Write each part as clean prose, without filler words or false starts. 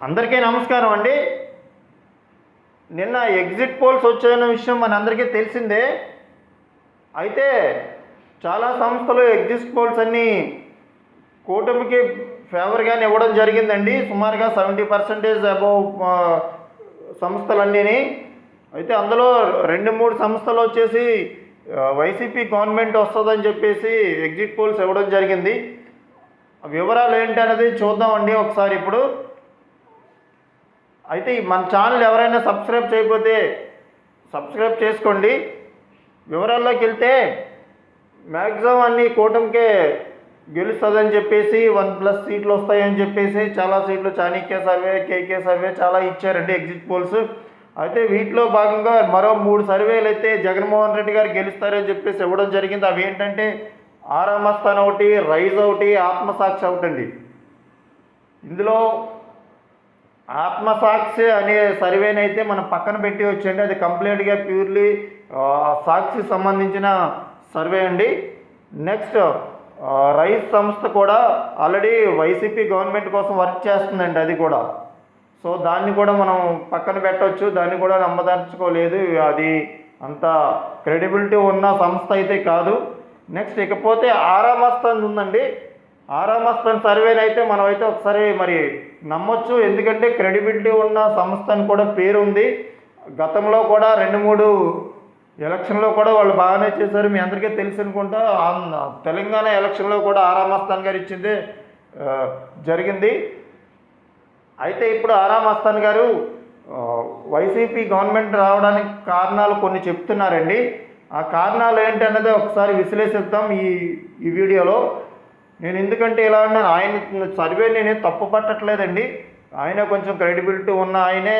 అందరికీ నమస్కారం అండి. నిన్న ఎగ్జిట్ పోల్స్ వచ్చాయన్న విషయం మనందరికీ తెలిసిందే. అయితే చాలా సంస్థలు ఎగ్జిట్ పోల్స్ అన్నీ కూటమికి ఫేవర్గానే ఇవ్వడం జరిగిందండి. సుమారుగా 70% అబోవ్ సంస్థలన్నీ. అయితే అందులో 2-3 సంస్థలు వచ్చేసి వైసీపీ గవర్నమెంట్ వస్తుందని చెప్పేసి ఎగ్జిట్ పోల్స్ ఇవ్వడం జరిగింది. వివరాలు ఏంటి అనేది చూద్దామండి ఒకసారి ఇప్పుడు. అయితే మన ఛానల్ ఎవరైనా సబ్స్క్రైబ్ చేయకపోతే సబ్స్క్రైబ్ చేసుకోండి. వివరాల్లోకి వెళ్తే మ్యాక్సిమం అన్నీ కూటమికే గెలుస్తుందని చెప్పేసి 1+ సీట్లు వస్తాయని చెప్పేసి చాలా సీట్లు చాణక్య సర్వే, కేకే సర్వే చాలా ఇచ్చారండి ఎగ్జిట్ పోల్స్. అయితే వీటిలో భాగంగా మరో 3 సర్వేలు అయితే జగన్మోహన్ రెడ్డి గారు గెలుస్తారని చెప్పేసి ఇవ్వడం జరిగింది. అవి ఏంటంటే ఆరామస్థాన్ ఒకటి, రైజ్ ఒకటి, ఆత్మసాక్షి ఒకటండి. ఇందులో ఆత్మసాక్షి అనే సర్వేనైతే మనం పక్కన పెట్టి వచ్చండి. అది కంప్లీట్గా ప్యూర్లీ సాక్షి సంబంధించిన సర్వే అండి. నెక్స్ట్ రైస్ సంస్థ కూడా ఆల్రెడీ వైసీపీ గవర్నమెంట్ కోసం వర్క్ చేస్తుందండి. అది కూడా సో దాన్ని కూడా మనం పక్కన పెట్టవచ్చు. దాన్ని కూడా నమ్మదలుచుకోలేదు. అది అంత క్రెడిబిలిటీ ఉన్న సంస్థ అయితే కాదు. నెక్స్ట్ ఇకపోతే ఆరామస్థాన్ ఉందండి. ఆరామస్థాన్ సర్వేని అయితే మనమైతే ఒకసారి మరి నమ్మొచ్చు. ఎందుకంటే క్రెడిబిలిటీ ఉన్న సంస్థ అని కూడా పేరు ఉంది. గతంలో కూడా 2-3 ఎలక్షన్లో కూడా వాళ్ళు బాగానే చేశారు. మీ అందరికీ తెలిసి అనుకుంటా. తెలంగాణ ఎలక్షన్లో కూడా ఆరామస్థాన్ గారు ఇచ్చింది జరిగింది. అయితే ఇప్పుడు ఆరామస్థాన్ గారు వైసీపీ గవర్నమెంట్ రావడానికి కారణాలు కొన్ని చెప్తున్నారండి. ఆ కారణాలు ఏంటన్నది ఒకసారి విశ్లేషిద్దాం ఈ వీడియోలో. నేను ఎందుకంటే ఇలా అన్నాను, ఆయన సర్వే నేనేం తప్పు పట్టట్లేదండి. ఆయన కొంచెం క్రెడిబిలిటీ ఉన్న ఆయనే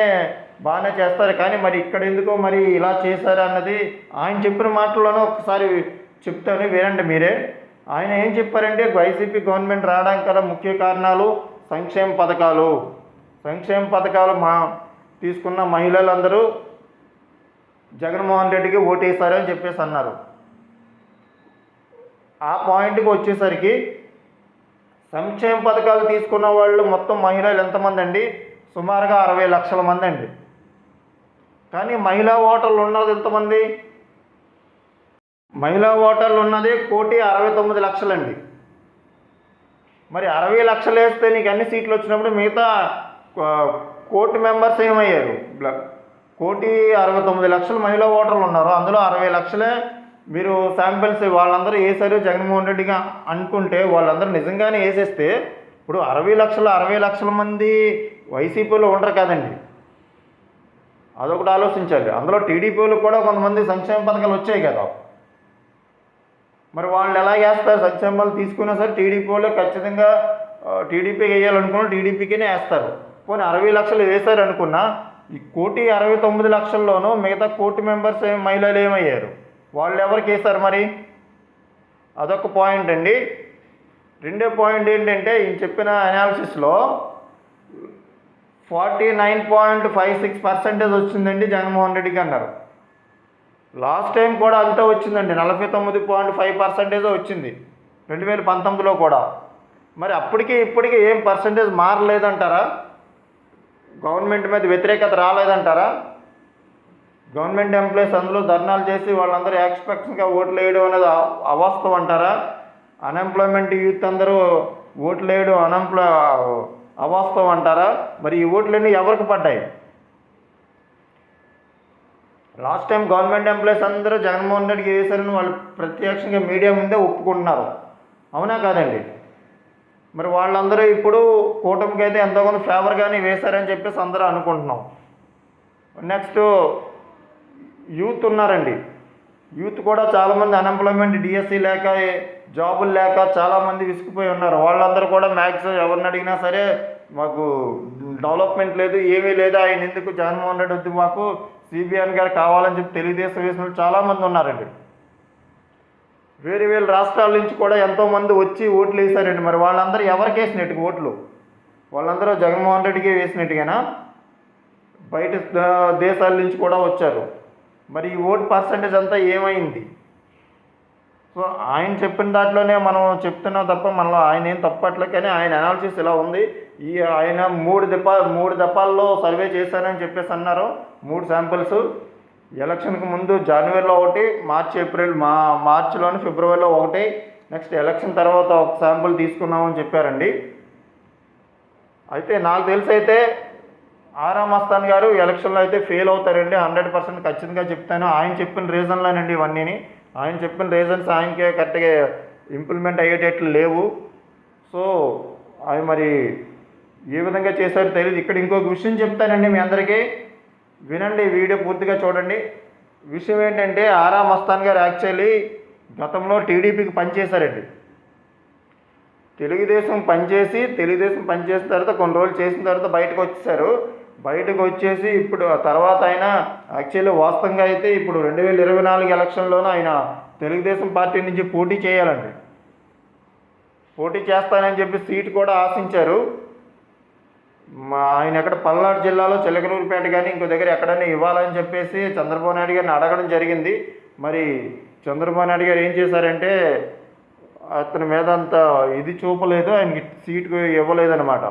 బాగానే చేస్తారు. కానీ మరి ఇక్కడ ఎందుకో మరి ఇలా చేశారు అన్నది ఆయన చెప్పిన మాటల్లోనే ఒకసారి చెప్తాను, వినండి మీరే. ఆయన ఏం చెప్పారంటే వైసీపీ గవర్నమెంట్ రావడానికి గల ముఖ్య కారణాలు సంక్షేమ పథకాలు. సంక్షేమ పథకాలు తీసుకున్న మహిళలందరూ జగన్మోహన్ రెడ్డికి ఓటేశారని చెప్పేసి అన్నారు. ఆ పాయింట్కి వచ్చేసరికి సంక్షేమ పథకాలు తీసుకున్న వాళ్ళు మొత్తం మహిళలు ఎంతమంది అండి? సుమారుగా 60 లక్షల మంది అండి. కానీ మహిళా ఓటర్లు ఉన్నది ఎంతమంది? మహిళా ఓటర్లు ఉన్నది 1,69,00,000 మరి 60 లక్షలు వేస్తే నీకు అన్ని సీట్లు వచ్చినప్పుడు మిగతా కోటి మెంబర్స్ ఏమయ్యారు? 1,69,00,000 మహిళా ఓటర్లు ఉన్నారు. అందులో 60 లక్షలే మీరు శాంపిల్స్ వాళ్ళందరూ వేశారు జగన్మోహన్ రెడ్డిగా అనుకుంటే, వాళ్ళందరూ నిజంగానే వేసేస్తే ఇప్పుడు 60 లక్షల మంది వైసీపీలో ఉండరు కదండి. అదొకటి ఆలోచించాలి. అందులో టీడీపీలో కూడా కొంతమంది సంక్షేమ పథకాలు వచ్చాయి కదా. మరి వాళ్ళు ఎలా వేస్తారు? సంక్షేమాలు తీసుకున్నా సరే టీడీపీలో ఖచ్చితంగా టీడీపీకి వేయాలనుకున్నా టీడీపీకినే వేస్తారు. పోనీ 60 లక్షలు వేశారు అనుకున్నా, ఈ 1,69,00,000లోనూ మిగతా కోటి మెంబర్స్ మహిళలు ఏమయ్యారు? వాళ్ళు ఎవరికి వేశారు మరి? అదొక పాయింట్ అండి. రెండో పాయింట్ ఏంటంటే ఈయన చెప్పిన అనాలిసిస్లో 49.56% వచ్చిందండి జగన్మోహన్ రెడ్డికి అన్నారు. లాస్ట్ టైం కూడా అంతే వచ్చిందండి, 49.5% వచ్చింది 2019లో కూడా. మరి అప్పటికి ఇప్పటికీ ఏం పర్సంటేజ్ మారలేదంటారా? గవర్నమెంట్ మీద వ్యతిరేకత రాలేదంటారా? గవర్నమెంట్ ఎంప్లాయీస్ అందులో ధర్నాలు చేసి వాళ్ళందరూ ఎక్స్పెక్ట్స్గా ఓట్లు వేయడం అనేది అవాస్తవం అంటారా? అన్ఎంప్లాయ్మెంట్ యూత్ అందరూ ఓట్లు వేయడం అవాస్తవం అంటారా? మరి ఈ ఓట్లన్నీ ఎవరికి పడ్డాయి? లాస్ట్ టైం గవర్నమెంట్ ఎంప్లాయీస్ అందరూ జగన్మోహన్ రెడ్డికి వేశారని వాళ్ళు ప్రత్యక్షంగా మీడియా ముందే ఒప్పుకుంటున్నారు. అవునా కాదండి? మరి వాళ్ళందరూ ఇప్పుడు కూటమికి అయితే ఎంతో కొంత ఫేవర్గానే వేశారని చెప్పేసి అందరూ అనుకుంటున్నాం. నెక్స్ట్ యూత్ ఉన్నారండి. యూత్ కూడా చాలామంది అన్ఎంప్లాయ్మెంట్, డిఎస్సి లేక జాబులు లేక చాలామంది విసిగిపోయి ఉన్నారు. వాళ్ళందరూ కూడా మ్యాక్సిమం ఎవరిని అడిగినా సరే మాకు డెవలప్మెంట్ లేదు, ఏమీ లేదు, ఆయన ఎందుకు జగన్మోహన్ రెడ్డి వద్దు, మాకు సిబిఎన్ గారు కావాలని చెప్పి తెలుగుదేశం వేసిన వాళ్ళు చాలామంది ఉన్నారండి. వేరే రాష్ట్రాల నుంచి కూడా ఎంతోమంది వచ్చి ఓట్లు వేశారండి. మరి వాళ్ళందరూ ఎవరికి వేసినట్టుగా ఓట్లు? వాళ్ళందరూ జగన్మోహన్ రెడ్డికి వేసినట్టుగానా? బయట దేశాల నుంచి కూడా వచ్చారు. మరి ఈ ఓటు పర్సంటేజ్ అంతా ఏమైంది? సో ఆయన చెప్పిన దాంట్లోనే మనం చెప్తున్నాం తప్ప మనలో ఆయన ఏం తప్పట్లే, కానీ ఆయన అనాలిసిస్ ఇలా ఉంది. ఆయన మూడు దఫాల్లో సర్వే చేశారని చెప్పేసి అన్నారు. 3 శాంపిల్స్ ఎలక్షన్కి ముందు జనవరిలో ఒకటి, మార్చిలోని ఫిబ్రవరిలో ఒకటి, నెక్స్ట్ ఎలక్షన్ తర్వాత ఒక శాంపుల్ తీసుకున్నామని చెప్పారండి. అయితే నాకు తెలిసి అయితే ఆరా మస్తాన్ గారు ఎలక్షన్లో అయితే ఫెయిల్ అవుతారండి, 100% ఖచ్చితంగా చెప్తాను. ఆయన చెప్పిన రీజన్లేనండి ఇవన్నీ. ఆయన చెప్పిన రీజన్స్ ఆయనకే కరెక్ట్గా ఇంప్లిమెంట్ అయ్యేటట్లు లేవు. సో ఆయన మరి ఏ విధంగా చేశారో తెలియదు. ఇక్కడ ఇంకొక విషయం చెప్తానండి మీ అందరికీ, వినండి, వీడియో పూర్తిగా చూడండి. విషయం ఏంటంటే ఆరా మస్తాన్ గారు యాక్చువల్లీ గతంలో టీడీపీకి పనిచేశారండి. తెలుగుదేశం పనిచేసిన తర్వాత కొన్ని రోజులు చేసిన తర్వాత బయటకు వచ్చేసారు. బయటకు వచ్చేసి ఇప్పుడు తర్వాత ఆయన యాక్చువల్లీ వాస్తవంగా అయితే ఇప్పుడు 2024 ఎలక్షన్లోనూ ఆయన తెలుగుదేశం పార్టీ నుంచి పోటీ చేయాలండి. పోటీ చేస్తానని చెప్పి సీటు కూడా ఆశించారు. ఆయన ఎక్కడ పల్నాడు జిల్లాలో చిలకలూరుపేట కానీ ఇంకో దగ్గర ఎక్కడైనా ఇవ్వాలని చెప్పేసి చంద్రబాబు నాయుడు గారిని అడగడం జరిగింది. మరి చంద్రబాబు నాయుడు గారు ఏం చేశారంటే అతని మీద అంత ఇది చూపలేదు, ఆయనకి సీటు ఇవ్వలేదన్నమాట.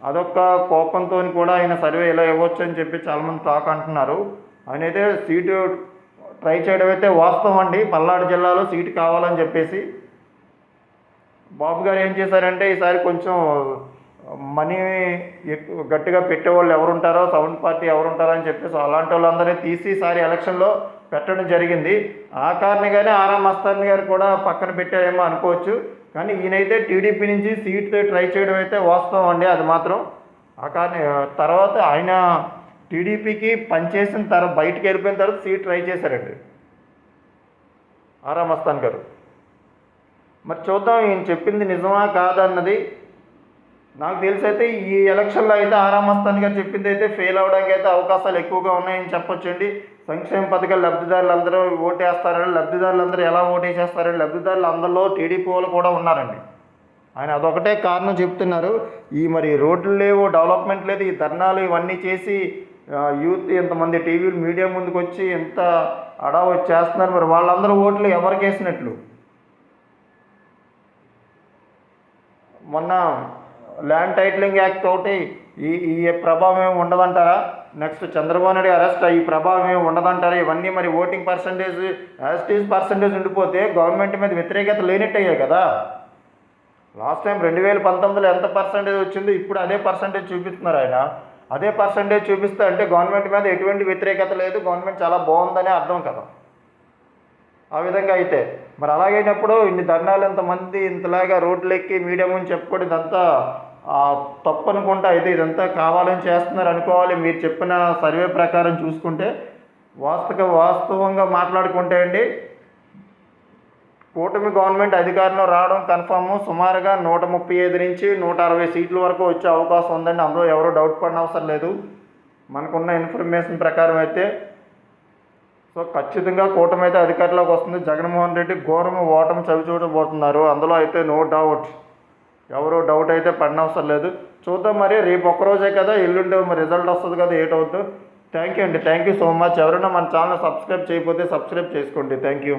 అదొక కోపంతో కూడా ఆయన సర్వే ఇలా ఇవ్వచ్చు అని చెప్పి చాలామంది టాక్ అంటున్నారు. ఆయన అయితే సీటు ట్రై చేయడం అయితే వాస్తవం అండి, పల్నాడు జిల్లాలో సీటు కావాలని చెప్పేసి. బాబు గారు ఏం చేశారంటే ఈసారి కొంచెం మనీ ఎక్కువ గట్టిగా పెట్టేవాళ్ళు ఎవరుంటారో, సౌండ్ పార్టీ ఎవరుంటారో అని చెప్పేసి అలాంటి వాళ్ళందరినీ తీసి ఈసారి ఎలక్షన్లో పెట్టడం జరిగింది. ఆ కారణంగానే ఆరా మస్తాన్ గారు కూడా పక్కన పెట్టారేమో అనుకోవచ్చు. కానీ ఈయనైతే టీడీపీ నుంచి సీట్ ట్రై చేయడం అయితే వాస్తవం అండి, అది మాత్రం. ఆ తర్వాత ఆయన టీడీపీకి పనిచేసిన తర్వాత బయటకు వెళ్ళిపోయిన తర్వాత సీట్ ట్రై చేశారండి ఆరా మస్తాన్ గారు. మరి చూద్దాం ఈయన చెప్పింది నిజమా కాదన్నది. నాకు తెలిసి అయితే ఈ ఎలక్షన్లో అయితే ఆరా మస్తాన్ గారు చెప్పింది అయితే ఫెయిల్ అవడానికి అయితే అవకాశాలు ఎక్కువగా ఉన్నాయని చెప్పొచ్చండి. సంక్షేమ పథకాలు లబ్ధిదారులందరూ ఓటేస్తారని, లబ్ధిదారులందరూ ఎలా ఓటేసేస్తారని, లబ్ధిదారులు అందరిలో టీడీపీ వాళ్ళు కూడా ఉన్నారండి. ఆయన అదొకటే కారణం చెప్తున్నారు. మరి రోడ్లు లేవు, డెవలప్మెంట్ లేదు, ఈ ధర్నాలు ఇవన్నీ చేసి యూత్ ఇంతమంది టీవీలు మీడియా ముందుకు వచ్చి ఎంత అడావు చేస్తున్నారు. మరి వాళ్ళందరూ ఓట్లు ఎవరికి వేసినట్లు? మొన్న ల్యాండ్ టైటిలింగ్ యాక్ట్ ఒకటి ఈ ప్రభావం ఏమి ఉండదంటారా? నెక్స్ట్ చంద్రబాబు నాయుడు అరెస్ట్ ఈ ప్రభావం ఏమి ఉండదంటారా? ఇవన్నీ మరి ఓటింగ్ పర్సంటేజ్ ఉండిపోతే గవర్నమెంట్ మీద వ్యతిరేకత లేనట్టయ్యాయి కదా. లాస్ట్ టైం 2019లో ఎంత పర్సంటేజ్ వచ్చిందో ఇప్పుడు అదే పర్సంటేజ్ చూపిస్తున్నారు ఆయన. అదే పర్సంటేజ్ చూపిస్తే అంటే గవర్నమెంట్ మీద ఎటువంటి వ్యతిరేకత లేదు, గవర్నమెంట్ చాలా బాగుందనే అర్థం కదా. ఆ విధంగా అయితే మరి అలాగైనప్పుడు ఇన్ని ధర్నాలు ఎంతమంది ఇంతలాగా రోడ్లు ఎక్కి మీడియా ముందు చెప్పుకోవడం ఇదంతా తప్పు అనుకుంటా. అయితే ఇదంతా కావాలని చేస్తున్నారు అనుకోవాలి. మీరు చెప్పిన సర్వే ప్రకారం చూసుకుంటే వాస్తవంగా మాట్లాడుకుంటే అండి, కూటమి గవర్నమెంట్ అధికారంలో రావడం కన్ఫామ్. సుమారుగా 135 నుంచి 160 సీట్ల వరకు వచ్చే అవకాశం ఉందండి. అందులో ఎవరు డౌట్ పడిన అవసరం లేదు మనకున్న ఇన్ఫర్మేషన్ ప్రకారం అయితే. సో ఖచ్చితంగా కూటమి అయితే అధికారంలోకి వస్తుంది. జగన్మోహన్ రెడ్డి ఘోరము ఓటమి చవిచూడబోతున్నారు, అందులో అయితే నో డౌట్. ఎవరు డౌట్ అయితే పడినవసరం లేదు. చూద్దాం మరి, రేపు ఒక్కరోజే కదా, ఎల్లుండి మరి రిజల్ట్ వస్తుంది కదా, ఏటవుద్దు. థ్యాంక్ యూ అండి, థ్యాంక్ యూ సో మచ్. ఎవరైనా మన ఛానల్ సబ్స్క్రైబ్ చేయకపోతే సబ్స్క్రైబ్ చేసుకోండి. Thank you.